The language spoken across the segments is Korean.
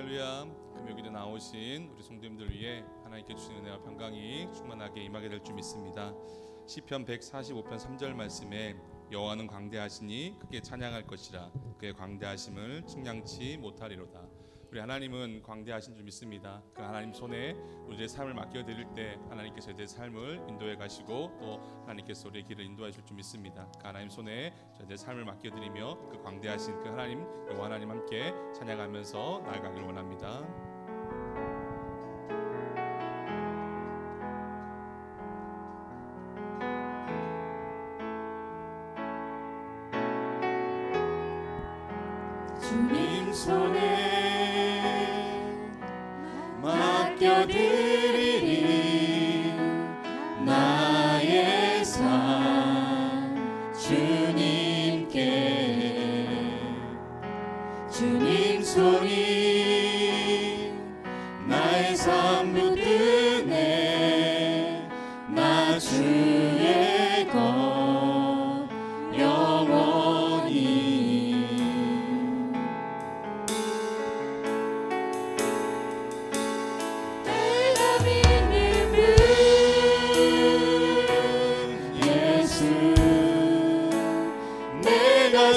할렐루야. 금요일에 나오신 우리 성도님들 위해 하나님께 주시는 은혜와 평강이 충만하게 임하게 될 줄 믿습니다. 시편 145편 3절 말씀에 여호와는 광대하시니 크게 찬양할 것이라 그의 광대하심을 측량치 못하리로다. 우리 하나님은 광대하신 줄 믿습니다. 그 하나님 손에 우리의 삶을 맡겨드릴 때 하나님께서 저희의 삶을 인도해 가시고 또 하나님께서 우리의 길을 인도해 줄 줄 믿습니다. 그 하나님 손에 저희의 삶을 맡겨드리며 그 광대하신 그 하나님 여호와 하나님 함께 찬양하면서 나아가길 원합니다. 주님 손에 맡겨드리리 나의 삶 주님께 주님 손이 나의 삶 붙드네 나 주의 것 영원히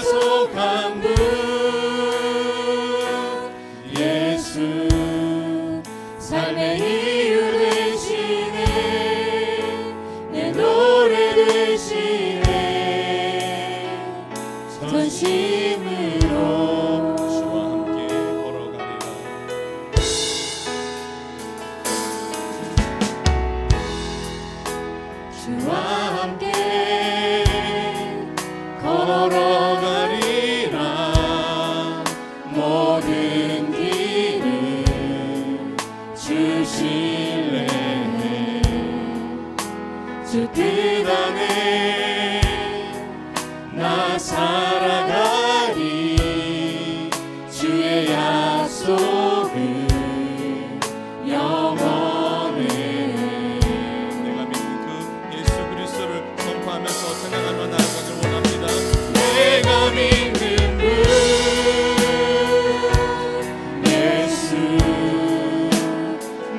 속한 분 예수 삶의 이유 되시네 내 노래 되시네 전심으로 주와 함께 걸어가리라. 주와 함께 걸어가리라 모든 길을 주실래 주 뜻 안에 나 살아가리 주의 약속은 영원해 내가 믿는 그 예수 그리스도를 선포하면서 찬양하며 나아가길 원합니다. 내가 믿는 분 예수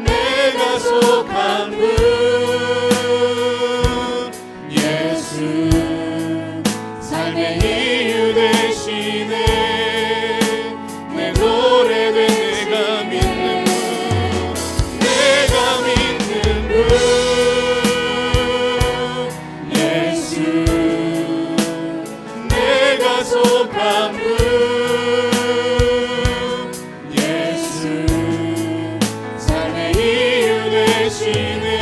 내가 속한 분 예수 삶의 이유 되시네 내 노래 내가 믿는 분 내가 믿는 분 예수 내가 속한 분 예수 삶의 이유 되시네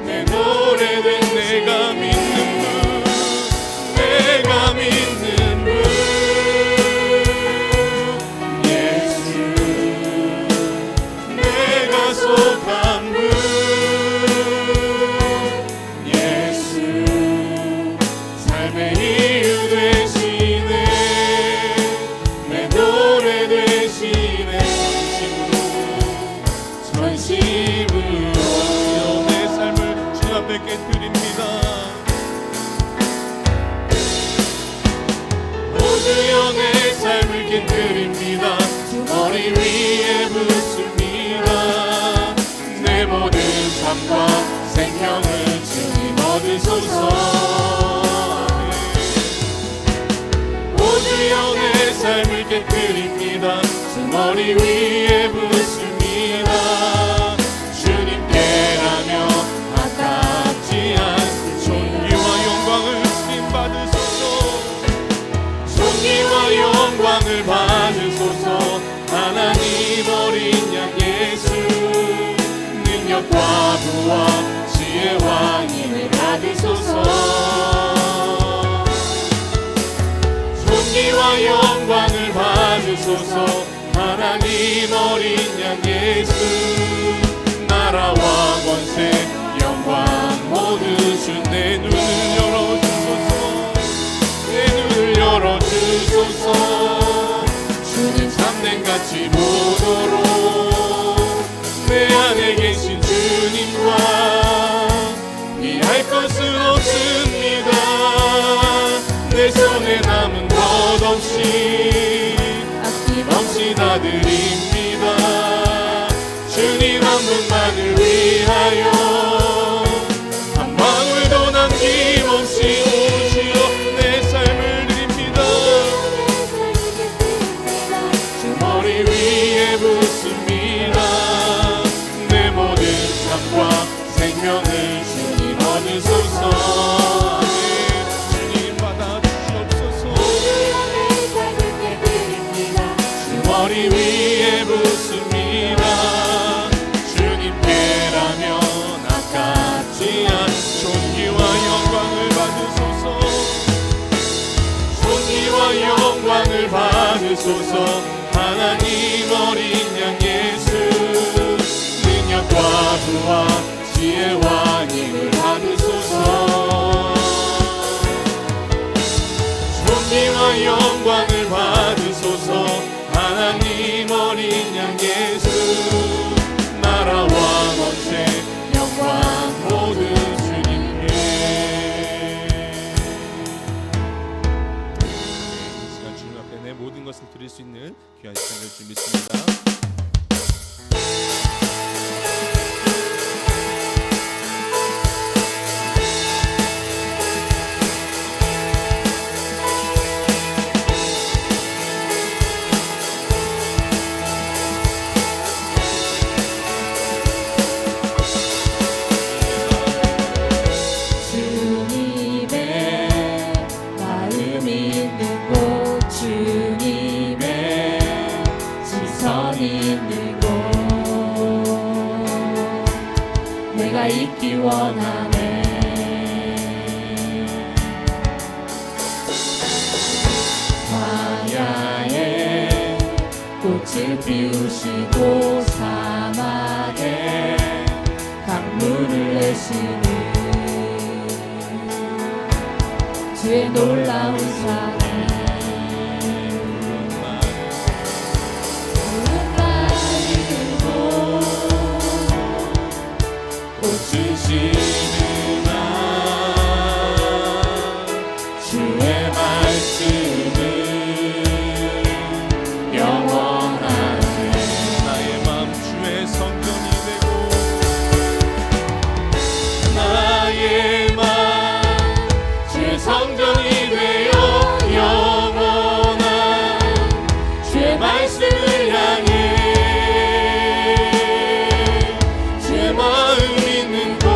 내 노래 된 내가 믿는 분 내가 믿는 분 예수 내가 속한 분 예수 삶의 이유 되시네 내 노래 되시네 전심으로 내 삶을 주 앞에 깨뜨립니다. 모두여 내 삶을 깨뜨립니다 주 머리 위에 붓습니다 내 모든 삶과 생명을 주님 얻으소서 모두여 내 삶을 깨뜨립니다 주 머리 위에 붓습니다 주님께라며 아깝지 않습니다 존귀와 영광을 주님 받으소서. 존귀와 영광을 받으소서 하나님 어린 양 예수 능력과 부와 지혜와 힘을 받으소서 존귀와 영광을 받으소서 하나님 어린 양 예수 나라와 권세 영광 모두 주 내 눈을 열어주소서 내 눈을 열어주소서 주님 참된 가치 보도록 내 안에 계신 주님과 비할 것은 없습니다 내 손에 남은 것 없이 아낌없이 다 감사드립니다. 주님 한 분만을 위하여 한 방울도 남김없이 오주여 내 삶을 드립니다. 주 머리 위에 붓습니다. 내 모든 삶과 생명을 주님 얻으소서. 주님 받아주시옵소서. 주 머리 위에 붓습니다. 주님께라면 아깝지 않은 존귀와 영광을 받으소서. 존귀와 영광을 받으소서. 하나님 어린 양 예수 능력과 부와 지혜와 힘을 받으소서. 존귀와 영광을 받으소서. 하나님 어린 양 예수 나라와 권세 영광 모두 주님께. 이 시간 주님 앞에 내 모든 것을 드릴 수 있는 귀한 시간 될 줄 믿습니다. 내가 있기 원하네. 광야에 꽃을 피우시고 사막에 강물을 내시는 주의 놀라운 사랑. 주시는 주의 말씀은 영원하네. 나의 맘 주의 성전이 되고 나의 맘 주의 성전이 되어 영원한 주의 말씀을 향해 주의 마음 있는 곳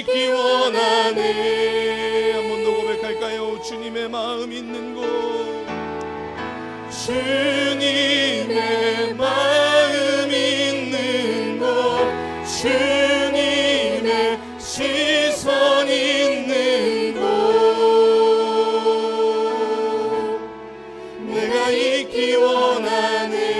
있기 원하네. 한 번 더 고백할까요? 주님의 마음 있는 곳, 주님의 마음 있는 곳, 주님의 시선 있는 곳, 내가 있기 원하네.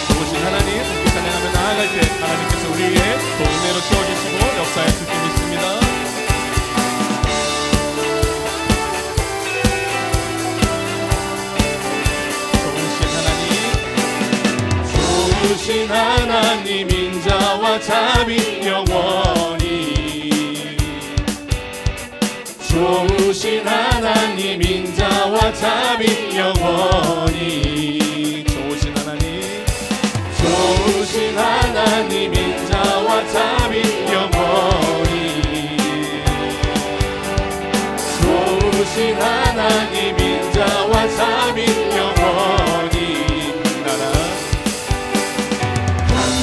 좋으신 하나님, 함께 찬양하며 나아갈 때 하나님께서 우리의 또 은혜로 채워주시고 역사하실 줄 믿습니다. 좋으신 하나님, 인자와 자비 영원히, 좋으신 하나님, 인자와 자비 영원히, 좋으신 하나님, 좋으신 하나님, 인자와 자비 영원히, 좋으신 하나님, 인자와 자비 영원히,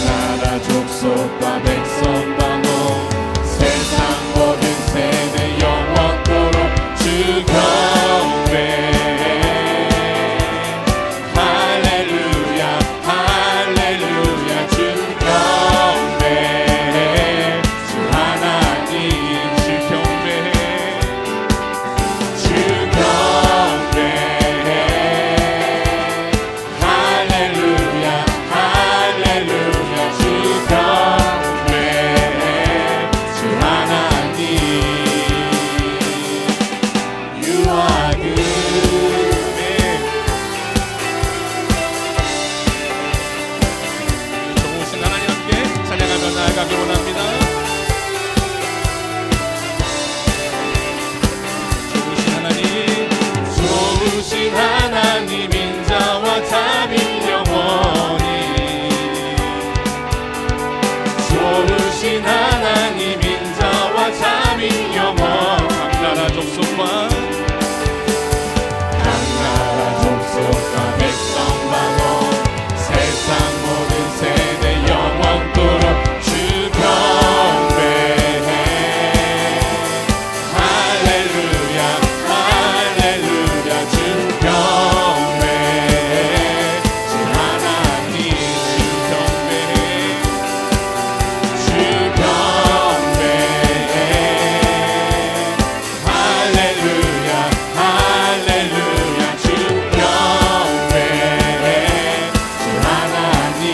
나라 족속과 백성 방언, 세상 모든 세대 영원토록 주 경배. 할렐루야 할렐루야 주 경배. 주 하나님 주 경배. 주 경배. 할렐루야 할렐루야 주 경배. 주 하나님 You are good. 좋으신 하나님 함께 찬양하며 나아가기 원합니다. 좋으신 하나님, 좋으신 하나님, 인자와 자비 영원히, 좋으신 하나님, 인자와 자비 영원. 나라 족속과 나라 족속과 백성 방언, 세상 모든 세대 영원토록 주 경배해. 할렐루야 할렐루야 주 경배해. 주 하나님 주 경배해. 주 경배해. 할렐루야 할렐루야 주 경배해. 주 하나님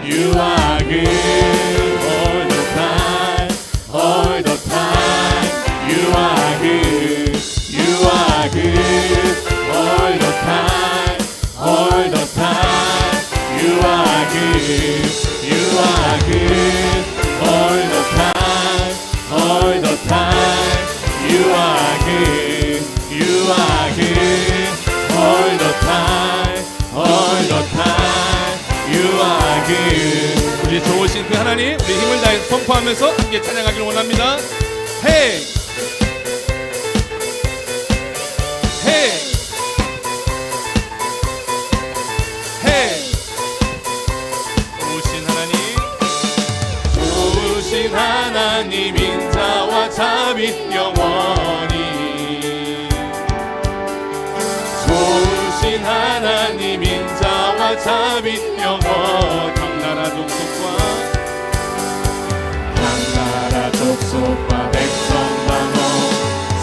You are good all the time, all the time. You are good, you are good all the time, all the time. You are good, you are good all the time, all the time. You are good, you are good all the time, all the time. You are good. 우리 좋으신 그 하나님, 우리 힘을 다해 선포하면서 함께 찬양하기를 원합니다. 헤이 헤이 헤이. 좋으신 하나님, 좋으신 하나님, 인자와 자비 영원히, 좋으신 하나님, 인자와 자비 영원. 당나라 족속과 나라 족속과 백성 방언,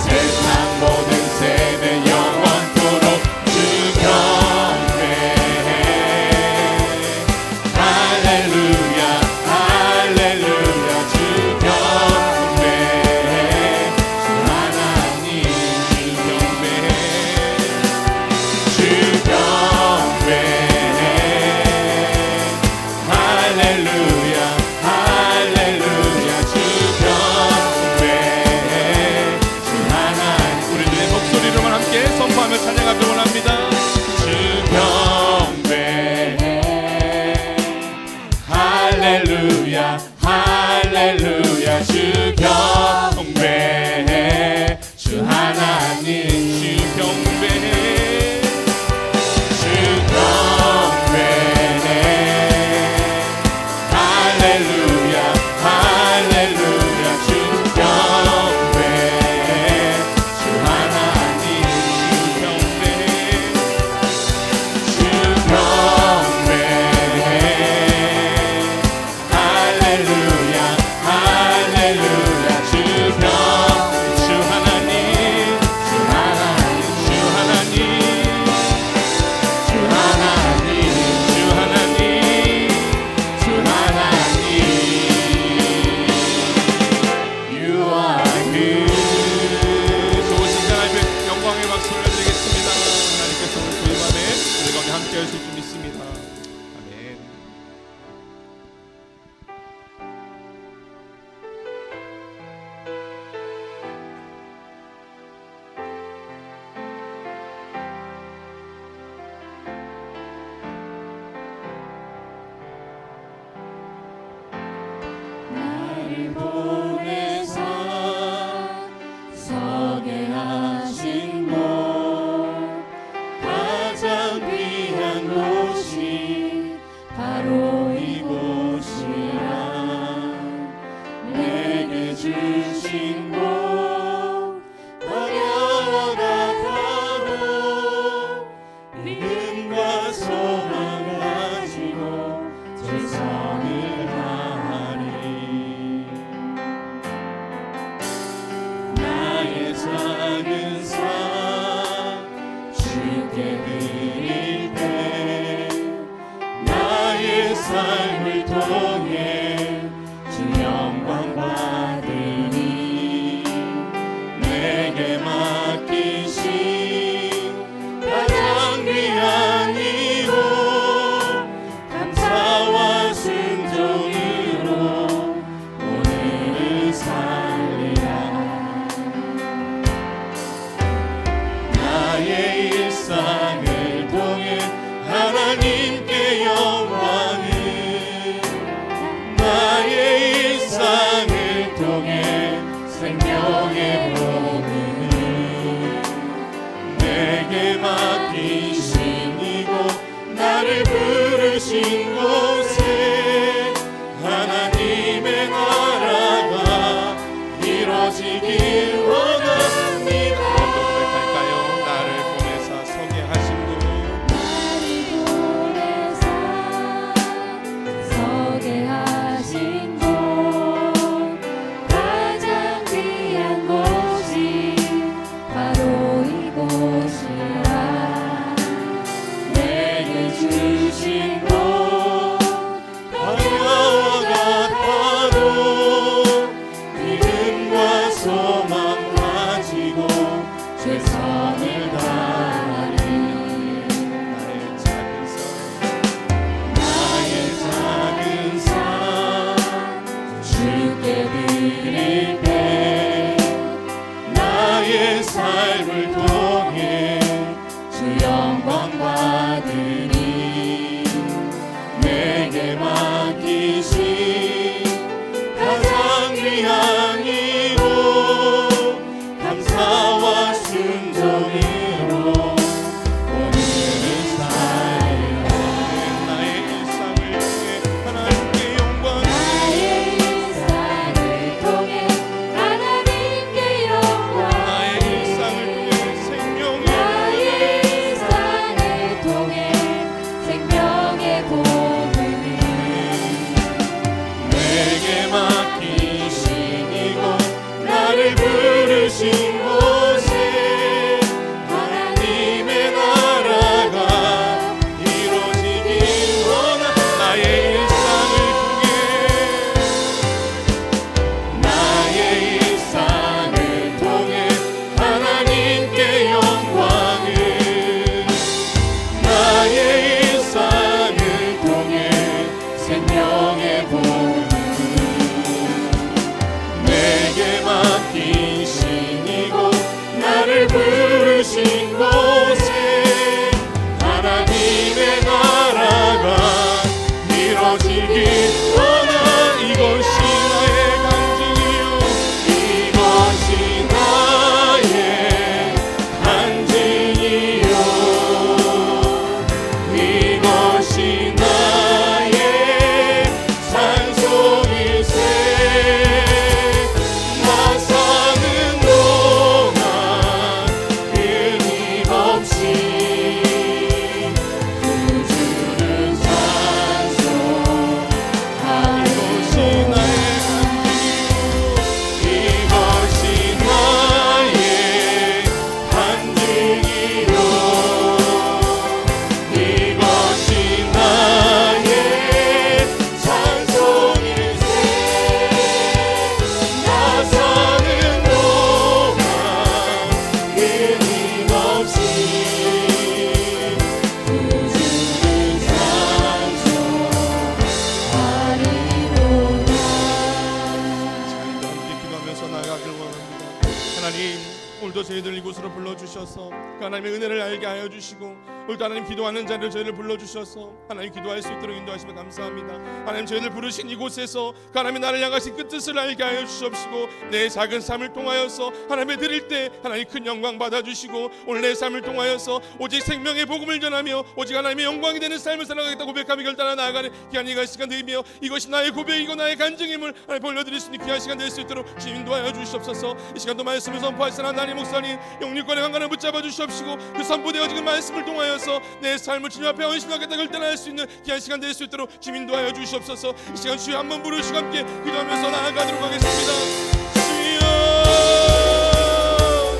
세상 모든 세대 영원토록 주 경배해. 할렐루야 할렐루야 주 경배해. 주 하나님 주 경배해. 주 경배해. 할렐루야 할렐루야 주 경배. 작은 삶 주께 드릴 때 나의 삶을 통해 주 영광 받으니 내게 맡기신 가장 귀한 이로 감사와 순종으로 오늘을 살리라. 나의 일상을 통해 하나님께 영광을 나의 일상을 통해 생명의 복음을 내게 맡기신 이곳 나를 부르신 곳에 하나님의 나라가 이루어지길 원합니다. 고백할까요? 나를 보내사 서게 하신 분, 서게 하신 곳 가장 귀한 곳이 바로 이곳이라. 내게 주신 곳 광야와 같아도 믿음과 소망 가지고 최선을 다하는 나의 작은 삶, 나의 작은 삶 주께 드릴 때 나의 삶을 통해 주 영광 받으니 내게 맡기신 가장 귀한 이로 감사와 순종으로 오늘을 살리라. 나의 일상을 통해 하나님께 영광, 나의 일상을 통해 하나님께 영광 나의 일상을 통해 생명의 나의 일상을 통해 생명의 복음을 내게 맡기신 이곳 나를 부르신 곳에 하나님의 나라가 이루어지길 원하. 나의 일상을 통해 나의 일상을 통해 하나님께 영광을 나의 일상을 통해 생명의 복음을 내게 맡기신 이곳 나를 부르신 곳에 하나님의 나라가 이루어지길 원하. 이것이 나의 간증이요 이것이 나의 간증이요 이것이 나의 찬송일세. 나 사는 동안 끊임없이 그 주를 찬송하리. 이것이 나의 간증이요 이것이 나의 찬송일세. 나 사는 동안 끊임없이 그 주를 찬송하리로다. 자리도 함께 기도하면서 나아가길 원합니다. 하나님, 오늘도 저희들 이곳으로 불러주셔서 하나님의 은혜를 알게 하여 주시고 오늘도 하나님 기도하는 자리를 저희를 불러주셔서 하나님 기도할 수 있도록 인도하시면 감사합니다. 하나님 저희들 부르신 이곳에서 하나님의 나를 향하신 그 뜻을 알게 하여 주시옵시고 내 작은 삶을 통하여서 하나님의 드릴 때 하나님 큰 영광 받아주시고 오늘 내 삶을 통하여서 오직 생명의 복음을 전하며 오직 하나님의 영광이 되는 삶을 살아가겠다 고백하며 결단하 나아가는 귀한 이가 시간 되며 이것이 나의 고백이고 나의 간증임을 하나님 보여드릴 수 있는 귀한 시간 될 수 있도록 주님 인도하여 주시옵소서. 이 시간도 말씀을 선포하시는 하나님 목사님 영육권의 강간을 붙잡아 주시옵시고 그 선포되어지는 말씀을 통하여서 내 삶을 주님 앞에 헌신하겠다 결단할 수 있는 귀한 시간 될 수 있도록 주님 인도하여 주시옵소서. 이 시간 주여 한번 부르시고 함께 기도하면서 나아가도록 하겠습니다. 주여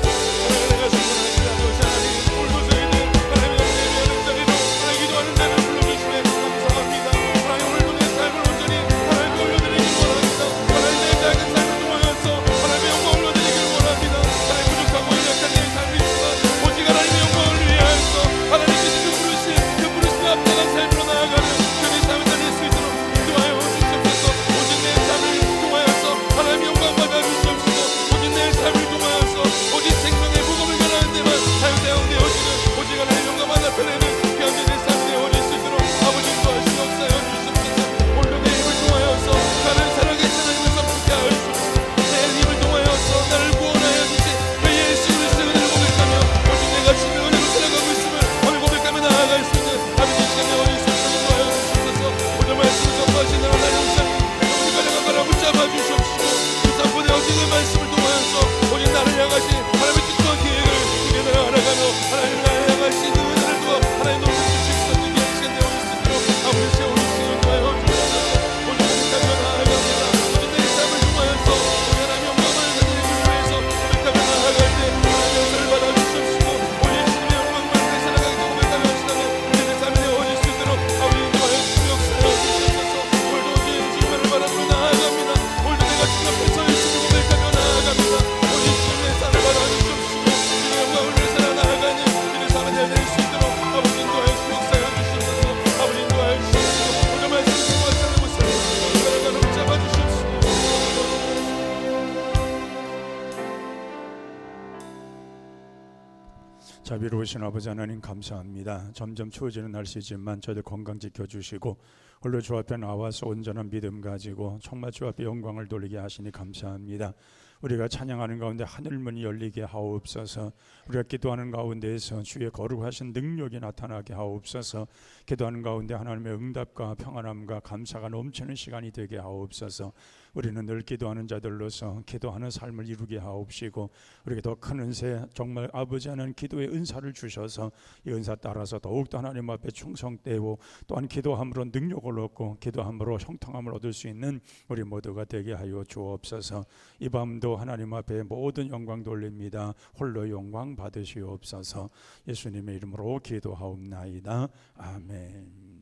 자비로우신 아버지 하나님 감사합니다. 점점 추워지는 날씨지만 저희들 건강 지켜주시고 홀로 주 앞에 나와서 온전한 믿음 가지고 정말 주 앞에 영광을 돌리게 하시니 감사합니다. 우리가 찬양하는 가운데 하늘문이 열리게 하옵소서. 우리가 기도하는 가운데에서 주의 거룩하신 능력이 나타나게 하옵소서. 기도하는 가운데 하나님의 응답과 평안함과 감사가 넘치는 시간이 되게 하옵소서. 우리는 늘 기도하는 자들로서 기도하는 삶을 이루게 하옵시고 우리에게 더 큰 은혜, 정말 아버지 하나님 기도의 은사를 주셔서 이 은사 따라서 더욱더 하나님 앞에 충성되고 또한 기도함으로 능력을 얻고 기도함으로 형통함을 얻을 수 있는 우리 모두가 되게 하여 주옵소서. 이 밤도 하나님 앞에 모든 영광 돌립니다. 홀로 영광 받으시옵소서. 예수님의 이름으로 기도하옵나이다. 아멘.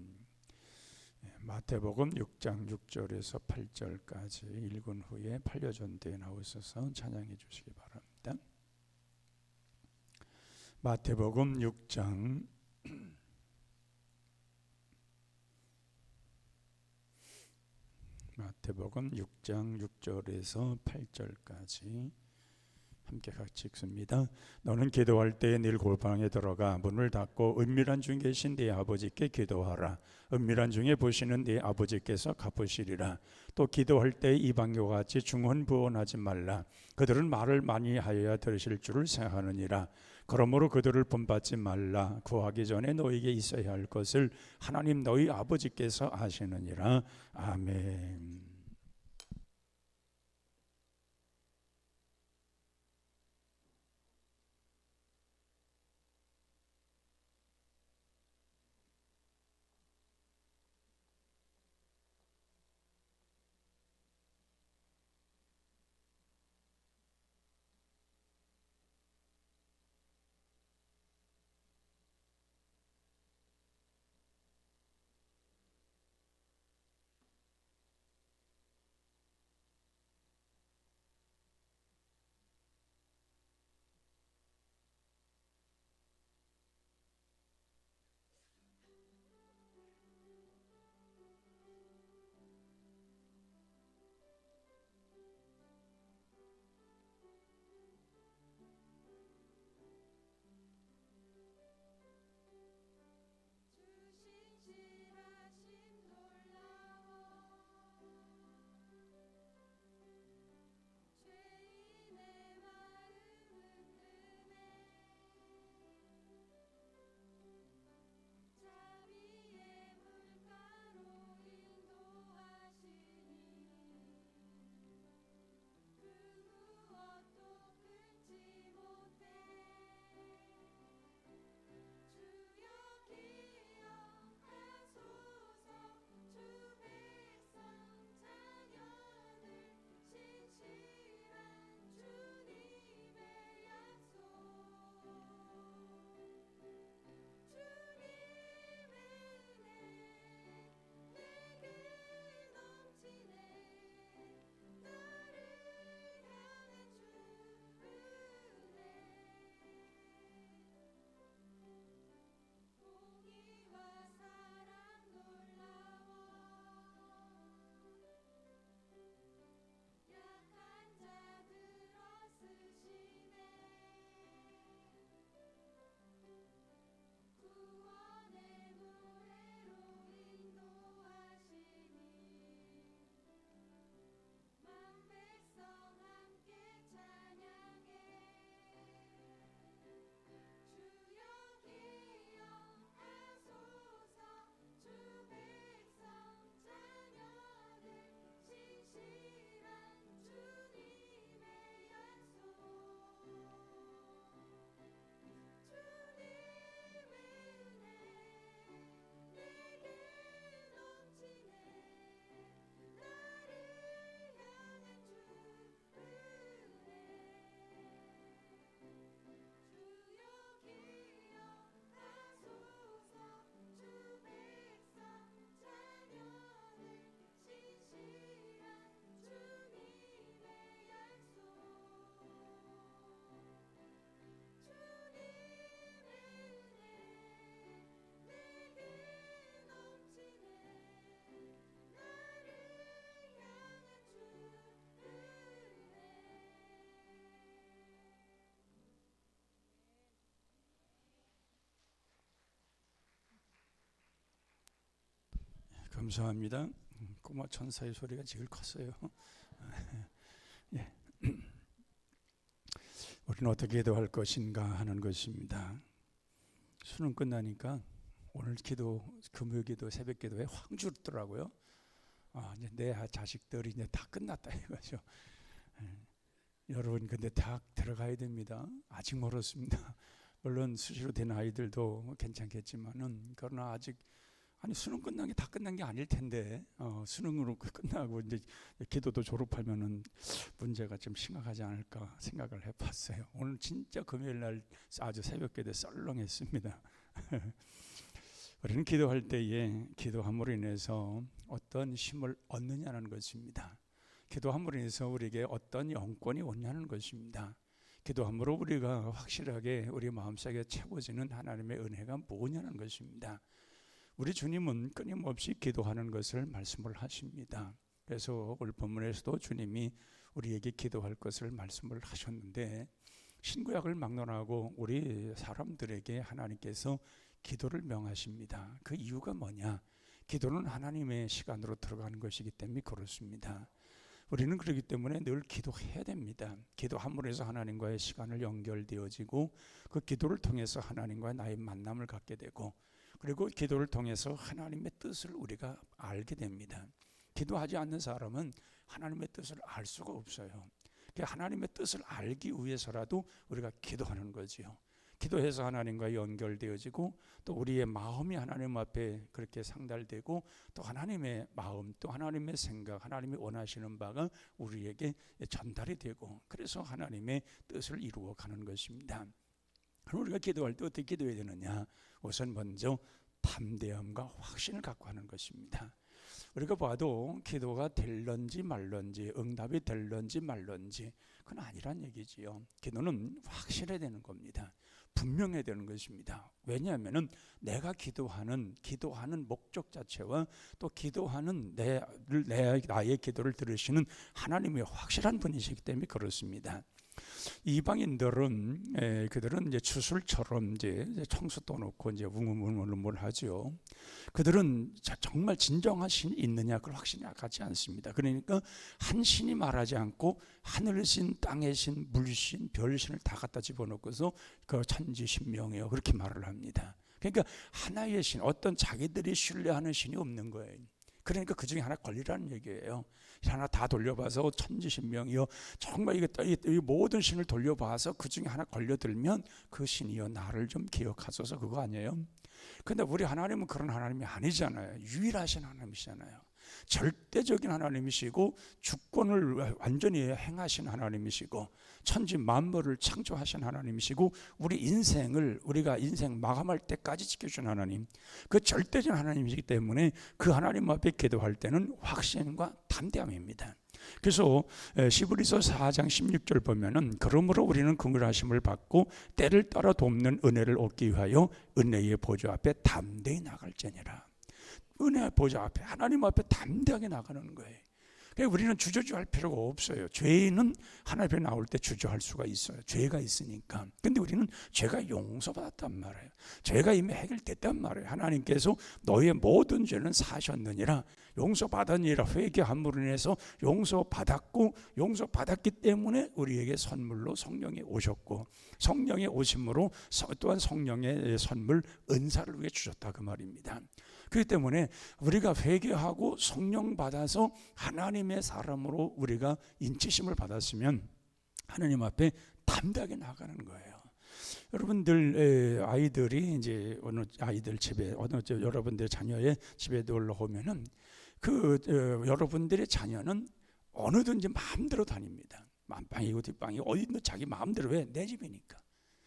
마태복음 6장 6절에서 8절까지 읽은 후에 반려전대에 나오셔서 찬양해 주시기 바랍니다. 마태복음 6장 6절에서 8절까지 함께 같이 읽습니다. 너는 기도할 때에 늘 골방에 들어가 문을 닫고 은밀한 중에 계신 네 아버지께 기도하라. 은밀한 중에 보시는 네 아버지께서 갚으시리라. 또 기도할 때 이방인과 같이 중언부언하지 말라. 그들은 말을 많이 하여야 들으실 줄을 생각하느니라. 그러므로 그들을 본받지 말라. 구하기 전에 너에게 있어야 할 것을 하나님 너희 아버지께서 아시느니라. 아멘. 감사합니다. 꼬마 천사의 소리가 제일 컸어요. 예. 우리는 어떻게 기도할 것인가 하는 것입니다. 수능 끝나니까 오늘 기도, 금요 기도, 새벽 기도에 확 줄더라고요. 이제 내 자식들이 이제 다 끝났다 이거죠. 여러분 근데 다 들어가야 됩니다. 아직 멀었습니다. 물론 수시로 된 아이들도 괜찮겠지만은 그러나 아직 수능 끝난 게 다 끝난 게 아닐 텐데 수능으로 끝나고 이제 기도도 졸업하면은 문제가 좀 심각하지 않을까 생각을 해봤어요. 오늘 진짜 금요일 날 아주 새벽기도에 썰렁했습니다. 우리는 기도할 때에 기도함으로 인해서 어떤 힘을 얻느냐는 것입니다. 기도함으로 인해서 우리에게 어떤 영권이 오냐는 것입니다. 기도함으로 우리가 확실하게 우리 마음속에 채워지는 하나님의 은혜가 뭐냐는 것입니다. 우리 주님은 끊임없이 기도하는 것을 말씀을 하십니다. 그래서 오늘 본문에서도 주님이 우리에게 기도할 것을 말씀을 하셨는데 신구약을 막론하고 우리 사람들에게 하나님께서 기도를 명하십니다. 그 이유가 뭐냐? 기도는 하나님의 시간으로 들어가는 것이기 때문에 그렇습니다. 우리는 그렇기 때문에 늘 기도해야 됩니다. 기도함으로 해서 하나님과의 시간을 연결되어지고 그 기도를 통해서 하나님과 나의 만남을 갖게 되고 그리고 기도를 통해서 하나님의 뜻을 우리가 알게 됩니다. 기도하지 않는 사람은 하나님의 뜻을 알 수가 없어요. 하나님의 뜻을 알기 위해서라도 우리가 기도하는 거지요. 기도해서 하나님과 연결되어지고 또 우리의 마음이 하나님 앞에 그렇게 상달되고 또 하나님의 마음 또 하나님의 생각 하나님이 원하시는 바가 우리에게 전달이 되고 그래서 하나님의 뜻을 이루어가는 것입니다. 그럼 우리가 기도할 때 어떻게 기도해야 되느냐? 우선 먼저 담대함과 확신을 갖고 하는 것입니다. 우리가 봐도 기도가 될런지 말런지 응답이 될런지 말런지 그건 아니란 얘기지요. 기도는 확실해야 되는 겁니다. 분명해야 되는 것입니다. 왜냐하면 내가 기도하는 목적 자체와 또 기도하는 나의 기도를 들으시는 하나님이 확실한 분이시기 때문에 그렇습니다. 이방인들은 그들은 이제 주술처럼 이제 청수 떠놓고 이제 웅웅웅웅을 하죠. 그들은 정말 진정한 신이 있느냐 그걸 확신이 가지 않습니다. 그러니까 한 신이 말하지 않고 하늘신, 땅의 신, 물신, 별신을 다 갖다 집어넣고서 그 천지신명이요 그렇게 말을 합니다. 그러니까 하나의 신, 어떤 자기들이 신뢰하는 신이 없는 거예요. 그러니까 그 중에 하나 걸리라는 얘기예요. 하나 다 돌려봐서 천지신명이요 정말 이 모든 신을 돌려봐서 그 중에 하나 걸려들면 그 신이요 나를 좀 기억하소서 그거 아니에요? 근데 우리 하나님은 그런 하나님이 아니잖아요. 유일하신 하나님이시잖아요. 절대적인 하나님이시고 주권을 완전히 행하신 하나님이시고 천지 만물을 창조하신 하나님이시고 우리 인생을 우리가 인생 마감할 때까지 지켜준 하나님 그 절대적인 하나님이시기 때문에 그 하나님 앞에 기도할 때는 확신과 담대함입니다. 그래서 시브리서 4장 16절 보면은 그러므로 우리는 긍휼하심을 받고 때를 따라 돕는 은혜를 얻기 위하여 은혜의 보좌 앞에 담대히 나갈지니라. 은혜 보좌 앞에 하나님 앞에 담대하게 나가는 거예요. 그러니까 우리는 주저주할 필요가 없어요. 죄인은 하나님 앞에 나올 때 주저할 수가 있어요. 죄가 있으니까. 근데 우리는 죄가 용서받았단 말이에요. 죄가 이미 해결됐단 말이에요. 하나님께서 너의 모든 죄는 사셨느니라 용서받았느니라 회개함으로 인해서 용서받았고 용서받았기 때문에 우리에게 선물로 성령이 오셨고 성령의 오심으로 또한 성령의 선물 은사를 우리에게 주셨다 그 말입니다. 그렇기 때문에 우리가 회개하고 성령 받아서 하나님의 사람으로 우리가 인치심을 받았으면 하나님 앞에 담대하게 나가는 거예요. 여러분들 아이들이 이제 어느 아이들 집에 어느 여러분들 자녀의 집에 놀러 오면은 여러분들의 자녀는 어느든지 마음대로 다닙니다. 안방이고 뒷방이고 어디든 자기 마음대로 왜? 내 집이니까.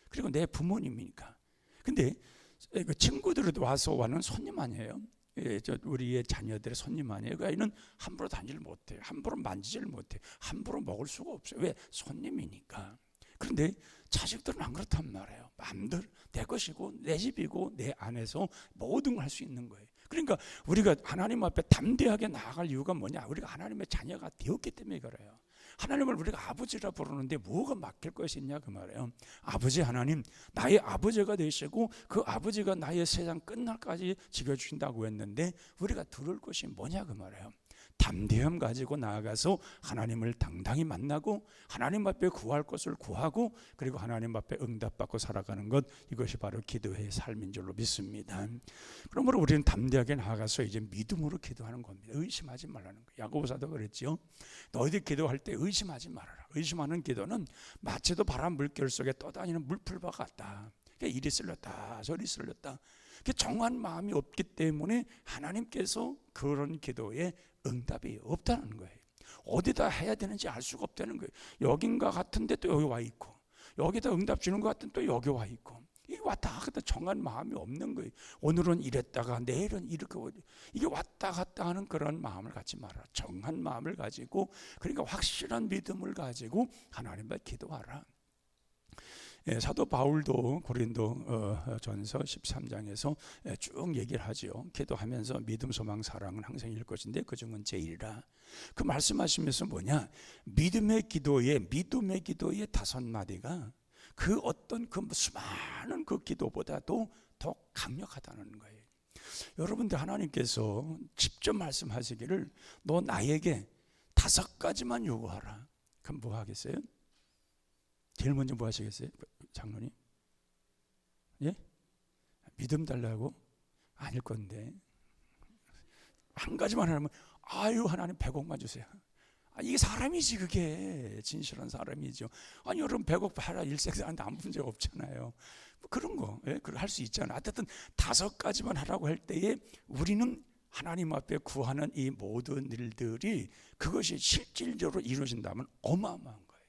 그리고 내 부모님이니까. 근데 그 친구들도 와서 와는 손님 아니에요. 우리의 자녀들의 손님 아니에요. 그 아이는 함부로 다니질 못해요. 함부로 만지질 못해요. 함부로 먹을 수가 없어요. 왜? 손님이니까. 그런데 자식들은 안 그렇단 말이에요. 마음대로 내 것이고 내 집이고 내 안에서 모든 걸 할 수 있는 거예요. 그러니까 우리가 하나님 앞에 담대하게 나아갈 이유가 뭐냐? 우리가 하나님의 자녀가 되었기 때문에 그래요. 하나님을 우리가 아버지라 부르는데 뭐가 막힐 것이 있냐 그 말이에요. 아버지 하나님, 나의 아버지가 되시고 그 아버지가 나의 세상 끝날까지 지켜주신다고 했는데 우리가 들을 것이 뭐냐 그 말이에요. 담대함 가지고 나아가서 하나님을 당당히 만나고 하나님 앞에 구할 것을 구하고 그리고 하나님 앞에 응답받고 살아가는 것, 이것이 바로 기도의 삶인 줄로 믿습니다. 그러므로 우리는 담대하게 나아가서 이제 믿음으로 기도하는 겁니다. 의심하지 말라는 거예요. 야고보서도 그랬죠. 너희들 기도할 때 의심하지 말아라. 의심하는 기도는 마치도 바람 물결 속에 떠다니는 물풀과 같다. 이리 쓸렸다 저리 쓸렸다. 정한 마음이 없기 때문에 하나님께서 그런 기도에 응답이 없다는 거예요. 어디다 해야 되는지 알 수가 없다는 거예요. 여긴가 같은데 또 여기 와 있고, 여기다 응답 주는 것 같은데 또 여기 와 있고, 이게 왔다 갔다 정한 마음이 없는 거예요. 오늘은 이랬다가 내일은 이렇게, 이게 왔다 갔다 하는 그런 마음을 갖지 말아라. 정한 마음을 가지고, 그러니까 확실한 믿음을 가지고 하나님 앞에 기도하라. 사도 바울도 고린도 전서 13장에서 쭉 얘기를 하죠. 기도하면서 믿음, 소망, 사랑은 항상 일 것인데 그 중은 제일이라. 그 말씀하시면서 뭐냐, 믿음의 기도의 5마디가 그 어떤 그 수많은 그 기도보다도 더 강력하다는 거예요. 여러분들, 하나님께서 직접 말씀하시기를 너 나에게 5가지만 요구하라. 그럼 뭐 하겠어요? 제일 먼저 뭐 하시겠어요? 장로님? 예? 믿음 달라고? 아닐 건데. 한 가지만 하면 아유 하나님 100억만 주세요. 이게 사람이지, 그게 진실한 사람이죠. 아니 여러분 100억 팔아 일생사는데 아무 문제 없잖아요. 그런 거 할 수 있잖아. 어쨌든 5가지만 하라고 할 때에 우리는 하나님 앞에 구하는 이 모든 일들이 그것이 실질적으로 이루어진다면 어마어마한 거예요.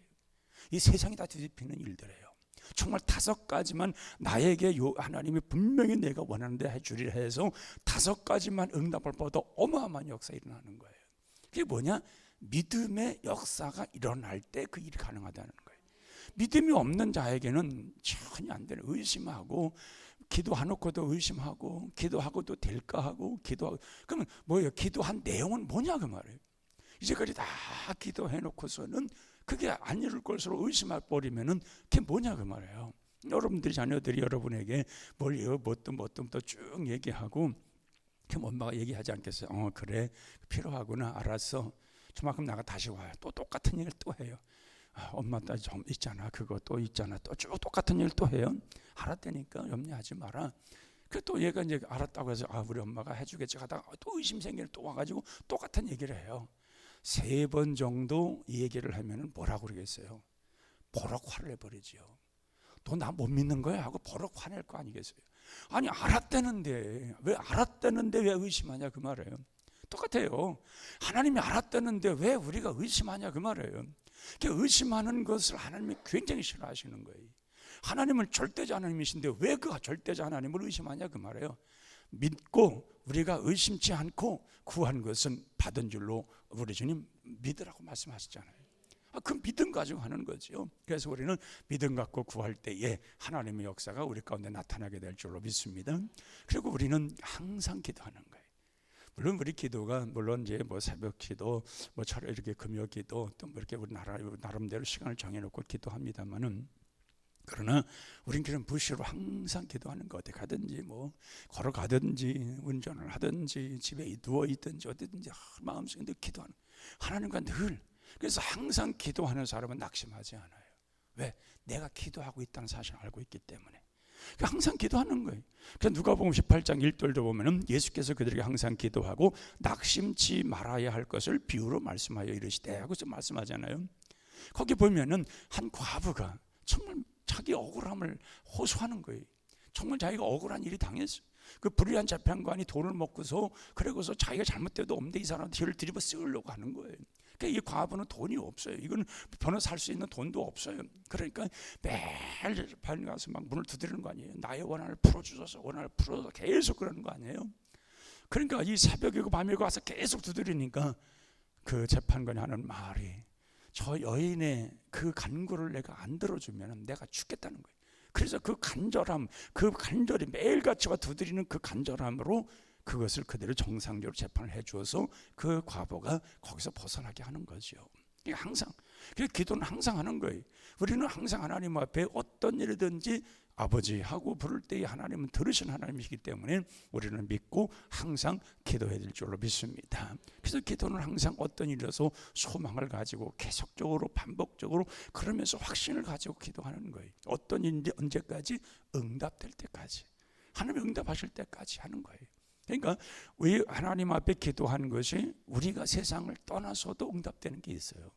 이 세상이 다 뒤집히는 일들이에요. 정말 5가지만 나에게 하나님이 분명히 내가 원하는데 해주리라 해서 5가지만 응답을 받아 어마어마한 역사 일어나는 거예요. 그게 뭐냐? 믿음의 역사가 일어날 때 그 일이 가능하다는 거예요. 믿음이 없는 자에게는 전혀 안 되는, 의심하고 기도해놓고도 의심하고 기도하고도 될까 하고 기도하고, 그러면 뭐예요? 기도한 내용은 뭐냐 그 말이에요. 이제까지 다 기도해놓고서는 그게 안 이룰 것으로 의심해 버리면은 그게 뭐냐 그 말이에요. 여러분들이 자녀들이 여러분에게 또 쭉 얘기하고, 그럼 엄마가 얘기하지 않겠어요? 그래 필요하구나, 알았어. 저만큼 나가 다시 와요. 또 똑같은 얘기를 또 해요. 엄마 딸 좀 있잖아, 그거 또 있잖아, 또 쭉 똑같은 얘기를 또 해요. 알았다니까 염려하지 마라. 그 또 얘가 이제 알았다고 해서 우리 엄마가 해주겠지 하다가 또 의심 생기는 또 와가지고 똑같은 얘기를 해요. 3번 정도 이 얘기를 하면은 뭐라고 그러겠어요? 버럭 화를 내버리지요. 너 나 못 믿는 거야? 하고 버럭 화낼 거 아니겠어요? 아니 알았다는데 왜 의심하냐 그 말이에요. 똑같아요. 하나님이 알았다는데 왜 우리가 의심하냐 그 말이에요. 의심하는 것을 하나님이 굉장히 싫어하시는 거예요. 하나님은 절대자 하나님이신데 왜 그 절대자 하나님을 의심하냐 그 말이에요. 믿고 우리가 의심치 않고 구한 것은 받은 줄로 우리 주님 믿으라고 말씀하시잖아요. 그 믿음 가지고 하는 거죠. 그래서 우리는 믿음 갖고 구할 때에 하나님의 역사가 우리 가운데 나타나게 될 줄로 믿습니다. 그리고 우리는 항상 기도하는 거예요. 물론 우리 기도가 이제 새벽 기도, 이렇게 금요 기도, 또 이렇게 우리 나름대로 시간을 정해놓고 기도합니다만은, 그러나 우린 그런 무시로 항상 기도하는 거. 어디 가든지 걸어가든지 운전을 하든지 집에 누워 있든지 어디든지 마음속에 늘 기도하는, 하나님과 늘. 그래서 항상 기도하는 사람은 낙심하지 않아요. 왜? 내가 기도하고 있다는 사실을 알고 있기 때문에. 항상 기도하는 거예요. 그래서 누가복음 18장 1절도 보면은 예수께서 그들에게 항상 기도하고 낙심치 말아야 할 것을 비유로 말씀하여 이르시되 하고 말씀하잖아요. 거기 보면은 한 과부가 정말 자기 억울함을 호소하는 거예요. 정말 자기가 억울한 일이 당했어요. 그 불의한 재판관이 돈을 먹고서 그러고서 자기가 잘못돼도 없는데 이 사람한테 죄를 뒤집어 쓰려고 하는 거예요. 그러니까 이 과부는 돈이 없어요. 이건 변호사 할 수 있는 돈도 없어요. 그러니까 매일 재판에 가서 막 문을 두드리는 거 아니에요. 나의 원한을 풀어주소서, 원한을 풀어서 계속 그러는 거 아니에요. 그러니까 이 새벽이고 밤이고 와서 계속 두드리니까 그 재판관이 하는 말이, 저 여인의 그 간구를 내가 안 들어주면 내가 죽겠다는 거예요. 그래서 그 간절히 매일같이 와 두드리는 그 간절함으로 그것을 그대로 정상적으로 재판을 해주어서 그 과부가 거기서 벗어나게 하는 거죠. 항상 그래서 기도는 항상 하는 거예요. 우리는 항상 하나님 앞에 어떤 일이든지 아버지하고 부를 때에 하나님은 들으신 하나님이시기 때문에 우리는 믿고 항상 기도해야 될 줄로 믿습니다. 그래서 기도는 항상 어떤 일이라서 소망을 가지고 계속적으로 반복적으로 그러면서 확신을 가지고 기도하는 거예요. 어떤 일인지 언제까지? 응답될 때까지, 하나님이 응답하실 때까지 하는 거예요. 그러니까 왜 하나님 앞에 기도하는 것이 우리가 세상을 떠나서도 응답되는 게 있어요.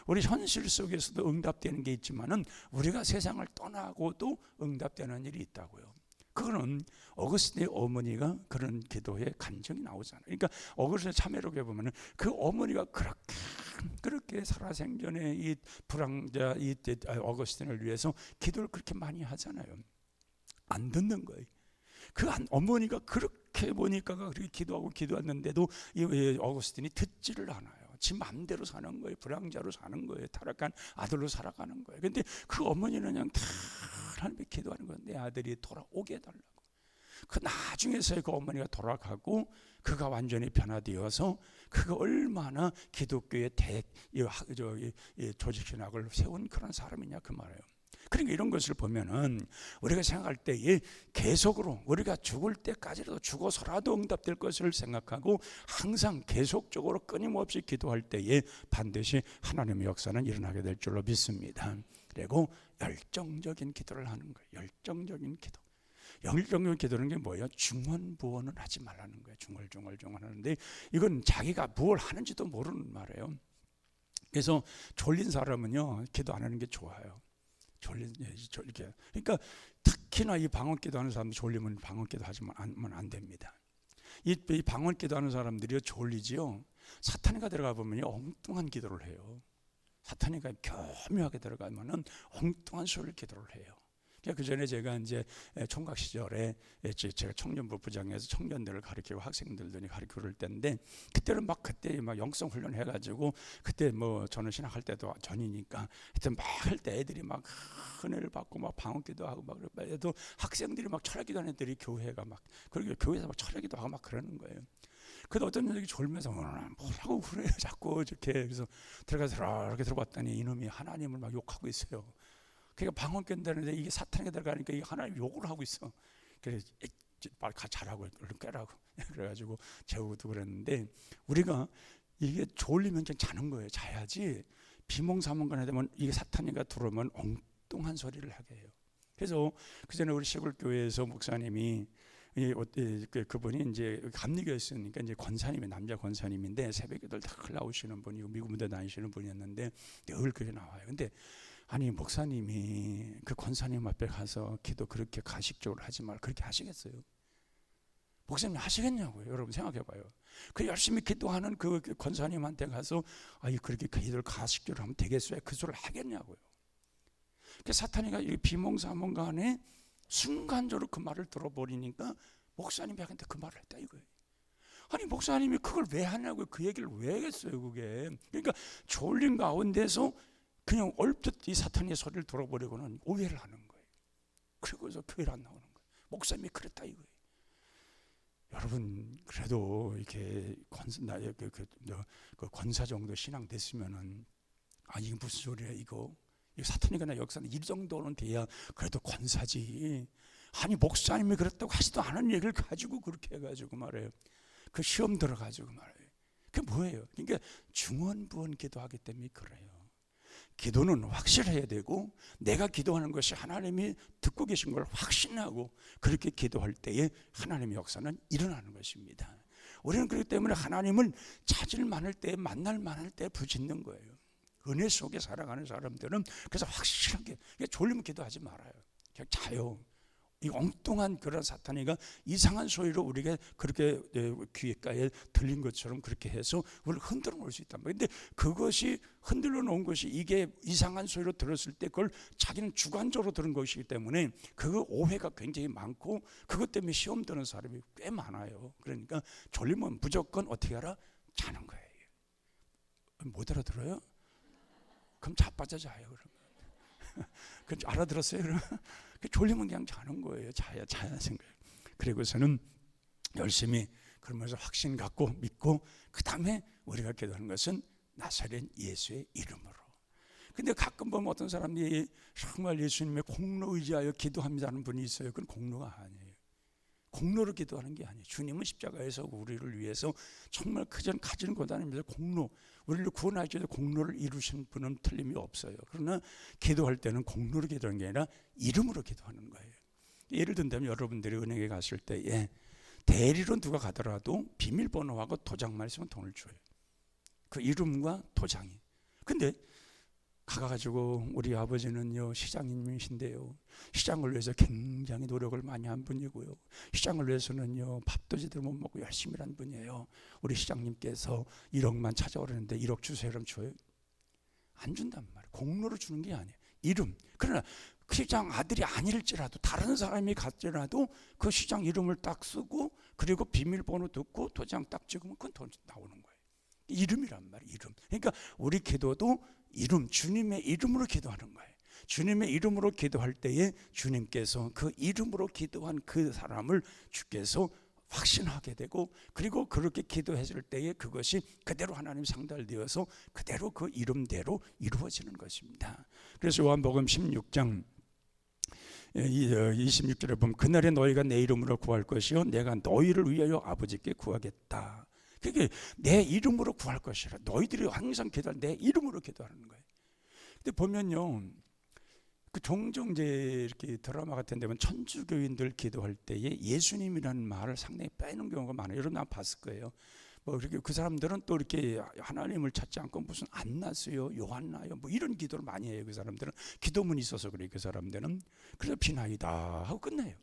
우리 현실 속에서도 응답되는 게 있지만은 우리가 세상을 떠나고도 응답되는 일이 있다고요. 그거는 어거스틴의 어머니가 그런 기도에 간증이 나오잖아요. 그러니까 어거스틴의 참회록에 보면은 그 어머니가 그렇게 살아생전에 이 불황자 이 어거스틴을 위해서 기도를 그렇게 많이 하잖아요. 안 듣는 거예요. 그 어머니가 그렇게 보니까 그렇게 기도했는데도 이 어거스틴이 듣지를 않아요. 지 마음대로 사는 거예요. 불황자로 사는 거예요. 타락한 아들로 살아가는 거예요. 근데 그 어머니는 그냥 다 하나님께 기도하는 거예요. 내 아들이 돌아오게 해달라고. 그 나중에서야 그 어머니가 돌아가고 그가 완전히 변화되어서 그가 얼마나 기독교의 조직신학을 세운 그런 사람이냐 그 말이에요. 그러니까 이런 것을 보면은 우리가 생각할 때에 계속으로 우리가 죽을 때까지라도 죽어서라도 응답될 것을 생각하고 항상 계속적으로 끊임없이 기도할 때에 반드시 하나님의 역사는 일어나게 될 줄로 믿습니다. 그리고 열정적인 기도를 하는 거예요. 열정적인 기도. 열정적인 기도는 게 뭐예요? 중언부언은 하지 말라는 거예요. 중얼중얼 하는데 이건 자기가 뭘 하는지도 모르는 말이에요. 그래서 졸린 사람은요 기도 안 하는 게 좋아요. 이렇게. 그러니까 특히나 이 방언기도 하는 사람들 졸리면 방언기도 하면 안 됩니다. 이 방언기도 하는 사람들이 졸리지요. 사탄이가 들어가 보면요 엉뚱한 기도를 해요. 사탄이가 교묘하게 들어가면은 엉뚱한 소리를 기도를 해요. 그 전에 제가 이제 총각 시절에 제가 청년부 부장에서 청년들을 가르치고 학생들도 가르치고 그럴 때인데 그때는 그때 영성 훈련 해가지고 그때 저는 신학할 때도 전이니까 하여튼 할 때 애들이 은혜를 받고 방언기도 하고 그래도 학생들이 철학기도 하는 애들이 교회가 그리고 교회에서 철학기도 하고 그러는 거예요. 근데 어떤 녀석이 졸면서 뭐라고 그래 자꾸 이렇게 그래서 들어가서 이렇게 들어봤더니 이놈이 하나님을 욕하고 있어요. 그러니까 방언견다는데 이게 사탄에 들어가니까 이게 하나님 욕을 하고 있어. 그래서 빨리 자라고 얼른 깨라고 그래가지고 재우도 그랬는데 우리가 이게 졸리면 그냥 자는 거예요. 자야지 비몽사몽간에 되면 이게 사탄이가 들어오면 엉뚱한 소리를 하게 해요. 그래서 그 전에 우리 시골 교회에서 목사님이 그분이 이제 감리교였으니까 이제 권사님이 남자 권사님인데 새벽에들 다 나오시는 분이고 미국 무대 다니시는 분이었는데 늘 교회 나와요. 근데 아니 목사님이 그 권사님 앞에 가서 기도 그렇게 가식적으로 하지 말고 그렇게 하시겠어요? 목사님 하시겠냐고요? 여러분 생각해봐요. 그 열심히 기도하는 그 권사님한테 가서 그렇게 기도를 가식적으로 하면 되겠어요? 그 소리를 하겠냐고요? 그 사탄이가 비몽사몽간에 순간적으로 그 말을 들어버리니까 목사님이 하는데 그 말을 했다 이거예요. 아니 목사님이 그걸 왜 하냐고요? 그 얘기를 왜 했어요 그게? 그러니까 졸린 가운데서 그냥 얼핏 이 사탄의 소리를 들어버리고는 오해를 하는 거예요. 그리고서 교회를 안 나오는 거예요. 목사님이 그랬다 이거예요. 여러분 그래도 이렇게 권사 정도 신앙 됐으면은 이게 무슨 소리야 이거 사탄이가 나 역사는 이 정도는 돼야 그래도 권사지. 아니 목사님이 그랬다고 하지도 않은 얘기를 가지고 그렇게 해가지고 말해요. 그 시험 들어가지고 말해요. 그게 뭐예요? 그러니까 중언부언 기도하기 때문에 그래요. 기도는 확실해야 되고 내가 기도하는 것이 하나님이 듣고 계신 걸 확신하고 그렇게 기도할 때에 하나님의 역사는 일어나는 것입니다. 우리는 그렇기 때문에 하나님을 찾을 만할 때 만날 만할 때 부짓는 거예요. 은혜 속에 살아가는 사람들은 그래서 확실하게 졸리면 기도하지 말아요. 그냥 자요. 이 엉뚱한 그런 사탄이가 이상한 소리로 우리가 그렇게 귀에가에 들린 것처럼 그렇게 해서 우리를 흔들어 놓을 수 있단 말이에요. 근데 그것이 흔들어 놓은 것이 이게 이상한 소리로 들었을 때 그걸 자기는 주관적으로 들은 것이기 때문에 그 오해가 굉장히 많고 그것 때문에 시험 드는 사람이 꽤 많아요. 그러니까 졸리면 무조건 어떻게 하라? 자는 거예요. 못 알아들어요? 그럼 자빠져 자요. 그러면 그 알아들었어요? 그러면 졸리면 그냥 자는 거예요. 자야 생각. 그리고서는 열심히 그러면서 확신 갖고 믿고 그 다음에 우리가 기도하는 것은 나사렛 예수의 이름으로 근데 가끔 보면 어떤 사람들이 정말 예수님의 공로 의지하여 기도합니다는 분이 있어요. 그건 공로가 아니에요. 공로로 기도하는 게 아니에요. 주님은 십자가에서 우리를 위해서 정말 그전 가진 것 아닙니다. 공로, 우리를 구원하기 위해서 공로를 이루신 분은 틀림이 없어요. 그러나 기도할 때는 공로로 기도하는 게 아니라 이름으로 기도하는 거예요. 예를 든다면 여러분들이 은행에 갔을 때에 대리로 누가 가더라도 비밀번호하고 도장만 있으면 돈을 줘요. 그 이름과 도장이. 근데 가가지고 우리 아버지는요 시장님이신데요, 시장을 위해서 굉장히 노력을 많이 한 분이고요, 시장을 위해서는요 밥도 제대로 못 먹고 열심히 한 분이에요. 우리 시장님께서 1억만 찾아오려는데 1억 주세요. 그럼 줘요? 안 준단 말이에요. 공로로 주는 게 아니에요. 이름. 그러나 그 시장 아들이 아닐지라도 다른 사람이 갔더라도 그 시장 이름을 딱 쓰고 그리고 비밀번호 듣고 도장 딱 찍으면 그건 돈 나오는 거예요. 이름이란 말이에요. 이름. 그러니까 우리 기도도 이름, 주님의 이름으로 기도하는 거예요. 주님의 이름으로 기도할 때에 주님께서 그 이름으로 기도한 그 사람을 주께서 확신하게 되고, 그리고 그렇게 기도했을 때에 그것이 그대로 하나님 상달되어서 그대로 그 이름대로 이루어지는 것입니다. 그래서 요한복음 16장 26절에 보면 그날에 너희가 내 이름으로 구할 것이요 내가 너희를 위하여 아버지께 구하겠다. 그게 내 이름으로 구할 것이라. 너희들이 항상 기도할 내 이름으로 기도하는 거예요. 근데 보면요, 그 종종 이제 이렇게 드라마 같은 데 보면 천주교인들 기도할 때에 예수님이라는 말을 상당히 빼는 경우가 많아요. 여러분 아마 봤을 거예요. 뭐 이렇게 그 사람들은 또 이렇게 하나님을 찾지 않고 무슨 안나스요, 요한나요, 뭐 이런 기도를 많이 해요. 그 사람들은 기도문이 있어서 그래요. 그 사람들은. 그래서 비나이다 하고 끝내요.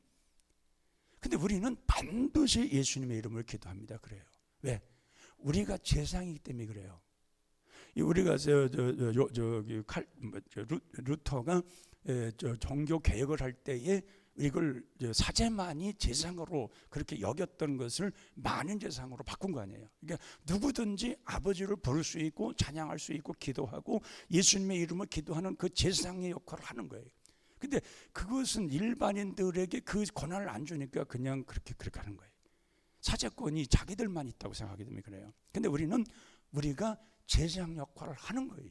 근데 우리는 반드시 예수님의 이름을 기도합니다. 그래요. 왜? 우리가 제사장이기 때문에 그래요. 우리가 루터가 종교 개혁을 할 때에 이걸 사제만이 제사장으로 그렇게 여겼던 것을 많은 제사장으로 바꾼 거 아니에요. 그러니까 누구든지 아버지를 부를 수 있고 찬양할 수 있고 기도하고 예수님의 이름을 기도하는 그 제사장의 역할을 하는 거예요. 근데 그것은 일반인들에게 그 권한을 안 주니까 그냥 그렇게 하는 거예요. 사제권이 자기들만 있다고 생각하기 때문에 그래요. 근데 우리가 제사장 역할을 하는 거예요.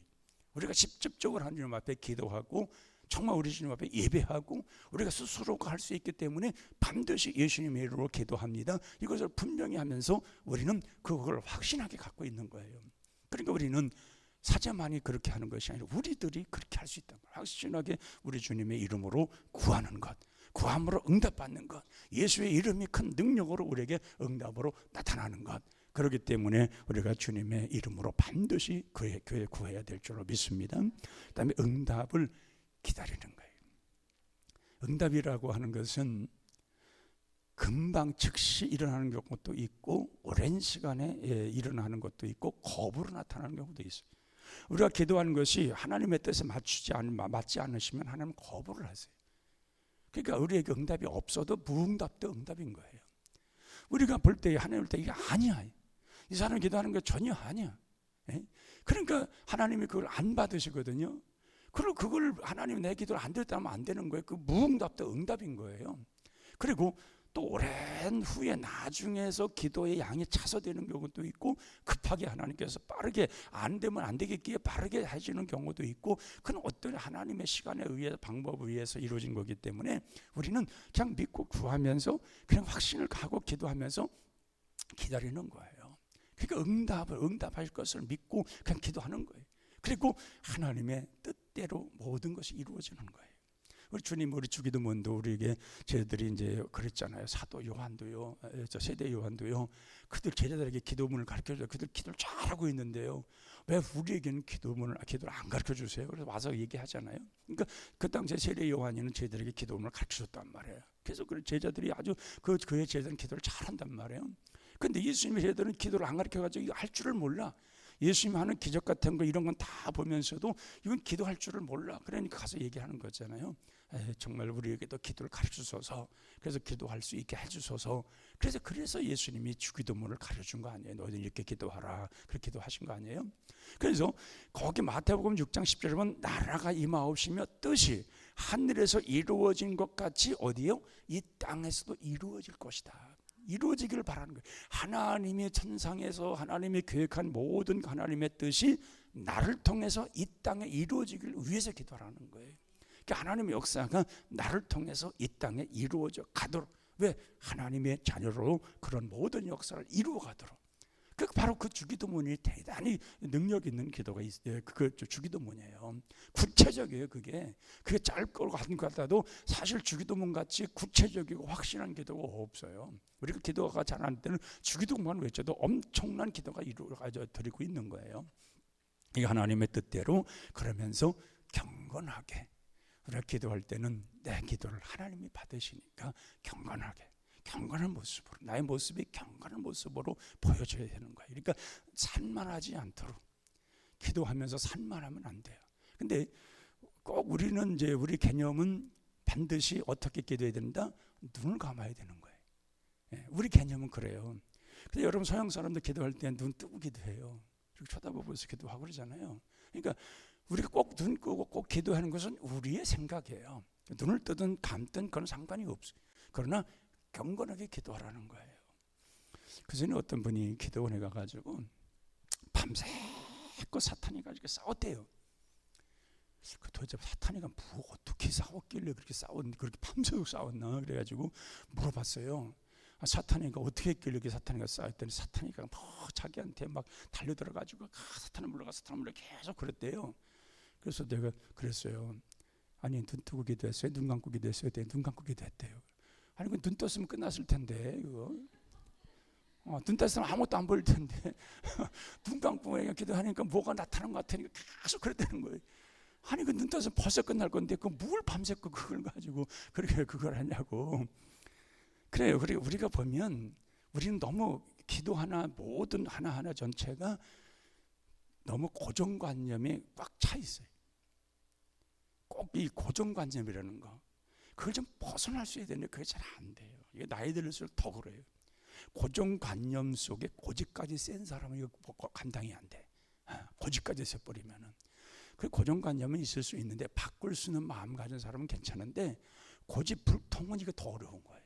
우리가 직접적으로 하나님 앞에 기도하고 정말 우리 주님 앞에 예배하고 우리가 스스로가 할 수 있기 때문에 반드시 예수님의 이름으로 기도합니다. 이것을 분명히 하면서 우리는 그걸 확신하게 갖고 있는 거예요. 그러니까 우리는 사제만이 그렇게 하는 것이 아니라 우리들이 그렇게 할 수 있다는 걸 확신하게 우리 주님의 이름으로 구하는 것, 구함으로 응답받는 것, 예수의 이름이 큰 능력으로 우리에게 응답으로 나타나는 것. 그렇기 때문에 우리가 주님의 이름으로 반드시 그의 교회 구해야 될 줄로 믿습니다. 그다음에 응답을 기다리는 거예요. 응답이라고 하는 것은 금방 즉시 일어나는 경우도 있고 오랜 시간에 일어나는 것도 있고 거부로 나타나는 경우도 있어요. 우리가 기도하는 것이 하나님의 뜻에 맞지 않으시면 하나님은 거부를 하세요. 그러니까 우리에게 응답이 없어도 무응답도 응답인 거예요. 우리가 볼 때 하나님을 때 이게 아니야, 이 사람이 기도하는 게 전혀 아니야. 그러니까 하나님이 그걸 안 받으시거든요. 그리고 그걸 하나님이 내 기도를 안 들었다면 안 되는 거예요. 그 무응답도 응답인 거예요. 그리고 또 오랜 후에 나중에서 기도의 양이 차서되는 경우도 있고, 급하게 하나님께서 빠르게 안 되면 안 되겠기에 빠르게 해주는 경우도 있고, 그건 어떤 하나님의 시간에 의해서 방법에 의해서 이루어진 거기 때문에 우리는 그냥 믿고 구하면서 그냥 확신을 가고 기도하면서 기다리는 거예요. 그러니까 응답하실 것을 믿고 그냥 기도하는 거예요. 그리고 하나님의 뜻대로 모든 것이 이루어지는 거예요. 우리 주님, 우리 주기도문도 우리에게 저희들이 이제 그랬잖아요. 사도 요한도요, 세대 요한도요, 그들 제자들에게 기도문을 가르쳐줘요. 그들 기도를 잘하고 있는데요, 왜 우리에게는 기도를 안 가르쳐 주세요? 그래서 와서 얘기하잖아요. 그러니까 그 당시에 세대 요한이는 저희들에게 기도문을 가르쳐줬단 말이에요. 그래서 그 제자들이 아주 그의 제자들은 기도를 잘한단 말이에요. 근데 예수님의 제자들은 기도를 안 가르쳐가지고 이거 할 줄을 몰라. 예수님 하는 기적 같은 거 이런 건 다 보면서도 이건 기도할 줄을 몰라. 그러니까 가서 얘기하는 거잖아요. 정말 우리에게도 기도를 가르쳐주소서. 그래서 기도할 수 있게 해주소서. 그래서 예수님이 주기도문을 가르쳐준 거 아니에요. 너희들 이렇게 기도하라. 그렇게 기도하신 거 아니에요. 그래서 거기 마태복음 6장 10절에 보면 나라가 임하옵시며 뜻이 하늘에서 이루어진 것 같이 어디요? 이 땅에서도 이루어질 것이다. 이루어지기를 바라는 거예요. 하나님의 천상에서 하나님이 계획한 모든 하나님의 뜻이 나를 통해서 이 땅에 이루어지기를 위해서 기도하라는 거예요. 그러니까 하나님의 역사가 나를 통해서 이 땅에 이루어져 가도록, 왜? 하나님의 자녀로 그런 모든 역사를 이루어 가도록. 바로 그 주기도문이 대단히 능력 있는 기도가 있어요. 그 주기도문이에요. 구체적이에요. 그게 짧고 한 것 같아도 사실 주기도문 같이 구체적이고 확실한 기도가 없어요. 우리가 기도가 잘하는 때는 주기도문만 외쳐도 엄청난 기도가 이루어져 드리고 있는 거예요. 이 하나님의 뜻대로 그러면서 경건하게 우리가 기도할 때는 내 기도를 하나님이 받으시니까 경건한 모습으로, 나의 모습이 경건한 모습으로 보여줘야 되는 거예요. 그러니까 산만하지 않도록 기도하면서 산만하면 안 돼요. 근데 꼭 우리는 이제 우리 개념은 반드시 어떻게 기도해야 된다? 눈을 감아야 되는 거예요. 우리 개념은 그래요. 근데 여러분 서양 사람들 기도할 때 눈 뜨고 기도해요. 이렇게 쳐다보면서 기도하고 그러잖아요. 그러니까 우리가 꼭 눈 끄고 꼭 기도하는 것은 우리의 생각이에요. 눈을 뜨든 감든 그건 상관이 없어요. 그러나 경건하게 기도하라는 거예요. 그 전에 어떤 분이 기도원에 가가지고 밤새껏 사탄이 가지고 싸웠대요. 도대체 사탄이가 뭐 어떻게 싸웠길래 그렇게 밤새도록 싸웠나 그래가지고 물어봤어요. 사탄이가 어떻게 했길래 사탄이가 싸웠더니 사탄이가 뭐 자기한테 막 달려들어가지고 사탄을 물러가 계속 그랬대요. 그래서 내가 그랬어요. 아니 눈 뜨고 기도했어요? 눈 감고 기도했어요? 눈 감고 기도했대요. 아니 눈 떴으면 끝났을 텐데 그거. 눈 떴으면 아무것도 안 보일 텐데 눈 감고 기도하니까 뭐가 나타난 것 같으니까 계속 그랬다는 거예요. 아니 눈 떴으면 벌써 끝날 건데 뭘 밤새고 그걸 가지고 그렇게 그걸 하냐고. 그래요. 그리고 우리가 보면 우리는 너무 기도 하나 모든 하나하나 전체가 너무 고정관념에 꽉 차 있어요. 꼭 이 고정관념이라는 거 그걸 좀 벗어날 수 있어야 되는데 그게 잘 안 돼요. 이게 나이 들수록 더 그래요. 고정관념 속에 고집까지 센 사람은 이거 감당이 안 돼. 고집까지 세버리면은 그 고정관념은 있을 수 있는데 바꿀 수 있는 마음 가진 사람은 괜찮은데 고집 불통은 이거 더 어려운 거예요.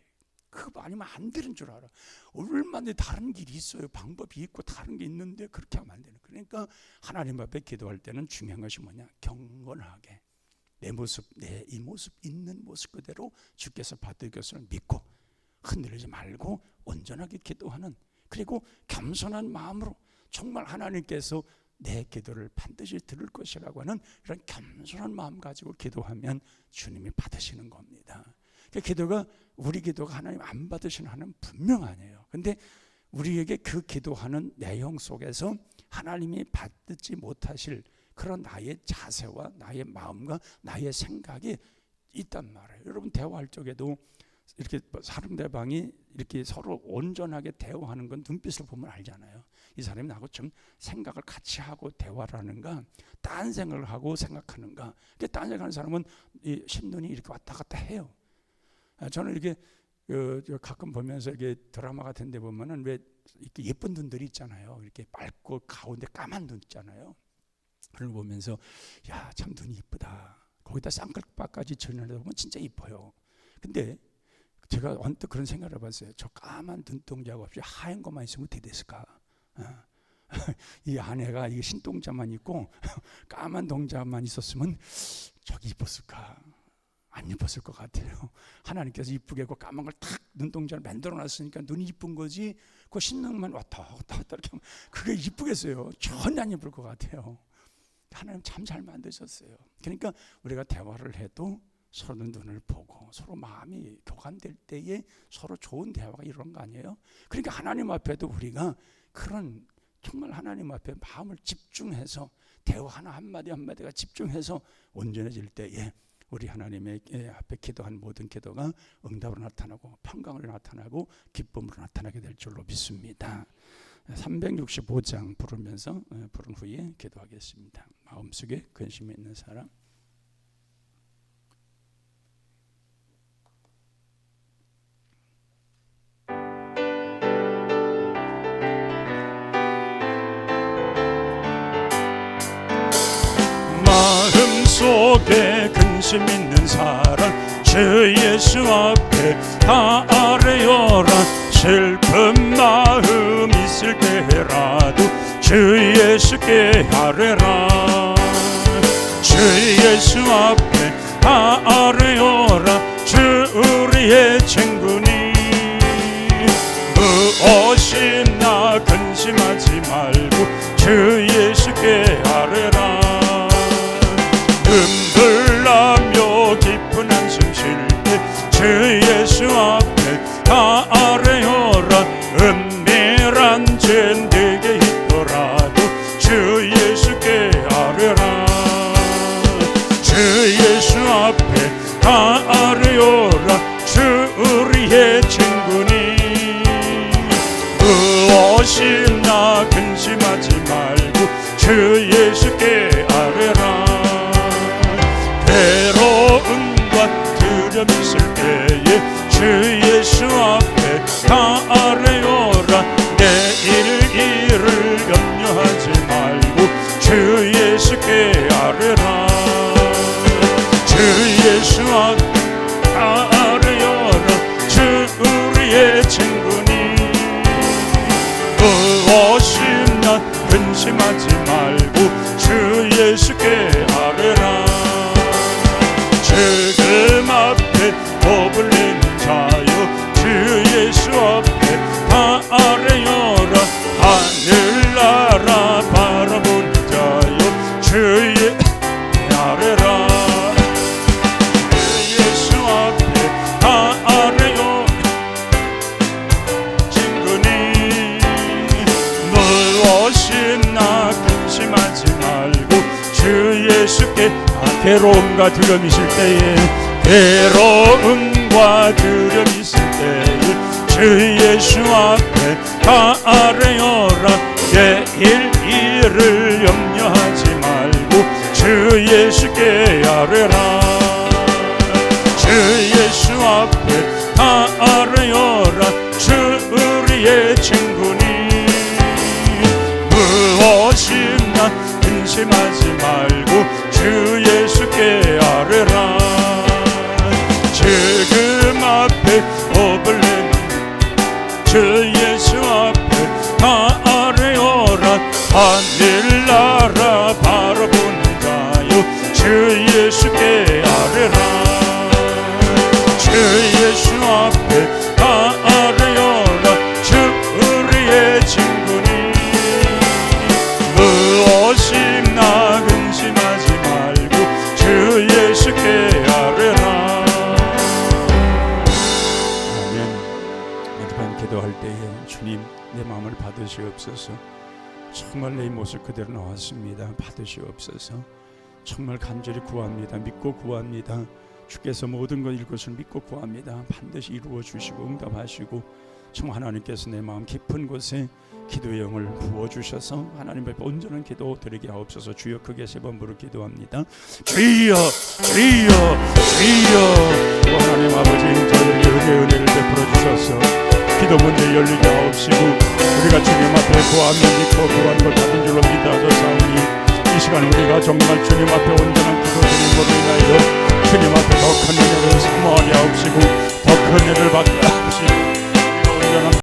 그거 아니면 안 되는 줄 알아. 얼마나 다른 길이 있어요. 방법이 있고 다른 게 있는데 그렇게 하면 안 되는. 그러니까 하나님 앞에 기도할 때는 중요한 것이 뭐냐? 경건하게 내 모습, 내 이 모습 있는 모습 그대로 주께서 받을 것을 믿고 흔들리지 말고 온전하게 기도하는, 그리고 겸손한 마음으로 정말 하나님께서 내 기도를 반드시 들을 것이라고 하는 이런 겸손한 마음 가지고 기도하면 주님이 받으시는 겁니다. 기도가 우리 기도가 하나님 안 받으시는 하나님 분명 아니에요. 근데 우리에게 그 기도하는 내용 속에서 하나님이 받지 못하실 그런 나의 자세와 나의 마음과 나의 생각이 있단 말이에요. 여러분 대화할 적에도 이렇게 상대방이 이렇게 서로 온전하게 대화하는 건 눈빛을 보면 알잖아요. 이 사람이 나하고 좀 생각을 같이 하고 대화를 하는가, 딴 생각을 하고 생각하는가. 딴 생각하는 사람은 이 신눈이 이렇게 왔다 갔다 해요. 저는 이렇게 가끔 보면서 이게 드라마 같은 데 보면은 왜 이렇게 예쁜 눈들이 있잖아요. 이렇게 맑고 가운데 까만 눈 있잖아요. 그걸 보면서 야, 참 눈이 이쁘다. 거기다 쌍꺼풀까지 전해다 보면 진짜 이뻐요. 근데 제가 언뜻 그런 생각을 해봤어요. 저 까만 눈동자가 없이 하얀 것만 있으면 어떻게 됐을까? 이 아내가 이 신동자만 있고 까만 동자만 있었으면 저기 이뻤을까? 안 이뻤을 것 같아요. 하나님께서 이쁘게 하고 까만 걸 탁 눈동자를 만들어놨으니까 눈이 이쁜 거지. 그 신능만 왔다 이렇게 하면 그게 이쁘겠어요? 전혀 안 이쁠 것 같아요. 하나님 참 잘 만드셨어요. 그러니까 우리가 대화를 해도 서로 눈을 보고 서로 마음이 교감될 때에 서로 좋은 대화가 이런 거 아니에요? 그러니까 하나님 앞에도 우리가 그런 정말 하나님 앞에 마음을 집중해서 대화 하나 한마디 한마디가 집중해서 온전해질 때에 우리 하나님의 앞에 기도한 모든 기도가 응답으로 나타나고 평강으로 나타나고 기쁨으로 나타나게 될 줄로 믿습니다. 365장 부르면서 부른 후에 기도하겠습니다. 마음속에 근심이 있는 사람. 마음속에 근심 있는 사람 주 예수 앞에 다 아뢰어라. 슬픈 마음 있을 때라도 주 예수께 아뢰라. 주 예수 앞에 아뢰어라. 주 우리의 친구니 무엇이나 근심하지 말고 주 예수께 아뢰라. 눈물나며 깊은 한숨 쉴 때 주 예수 앞에 아뢰어라. 은밀한 죄 내게 있더라도 주 예수께 아뢰라. 주 예수 앞에 아뢰어라. 주 우리의 친구니 무엇이나 근심하지 말고 주 예수께 아뢰라. 괴로움과 두려움 있을 때에 주 예수 앞에 아뢰어라. 내일 일을 염려하지 말고 주 예수께 아뢰라. 주 예수 앞에 아뢰어라. 주 우리의 친구니 무엇이나 근심하지 말고 주 예수께 아뢰라. 지금 앞에 겁을 내는 자여 주 예수 앞에 아뢰어라. 하늘나라 바라보는 자여 주 예수 아뢰라. 주 예수 앞에 아뢰어 친구니 무엇이나 근심하지 말고 주 예수께 괴로움과 두려움 있을 때에 괴로움과 두려움 있을 때에 주 예수 앞에 아뢰어라. 내일 일을 염려하지 말고 주 예수께 아뢰라. 주 예수 앞에 아뢰어라. 주 우리의 친구니 무엇이나 근심하지 말고 주 예수께 아뢰라. 지금 앞에 겁을 내는 주 예수 앞에 아뢰어라. 하늘나라 바라보는 자여 주 예수께 아뢰라. 주 예수 앞에 아뢰어라. 주 우리의 친구니 무엇이나 근심하지 말고 주 예수께 아뢰라. 아멘. 매번 기도할 때에 주님 내 마음을 받으시옵소서. 정말 내 모습 그대로 나왔습니다. 받으시옵소서. 정말 간절히 구합니다. 믿고 구합니다. 주께서 모든 것 이것을 믿고 구합니다. 반드시 이루어 주시고 응답하시고 정말 하나님께서 내 마음 깊은 곳에 기도의 영을 부어주셔서 하나님 앞에 온전한 기도 드리게 하옵소서. 주여 크게 3번 부르 기도합니다. 주여 주여 주여. 오 하나님 아버지 저희에게 은혜를 베풀어 주셔서 기도 문제 열리게 하옵시고 우리가 주님 앞에 구하면 믿고 구한 걸 받은 줄로 믿어서 사오니 이 시간 우리가 정말 주님 앞에 온전한 기도 드림으로 인하여 주님 앞에 더 큰 은혜를 사모하게 하옵시고 더 큰 은혜를 받게 하옵시고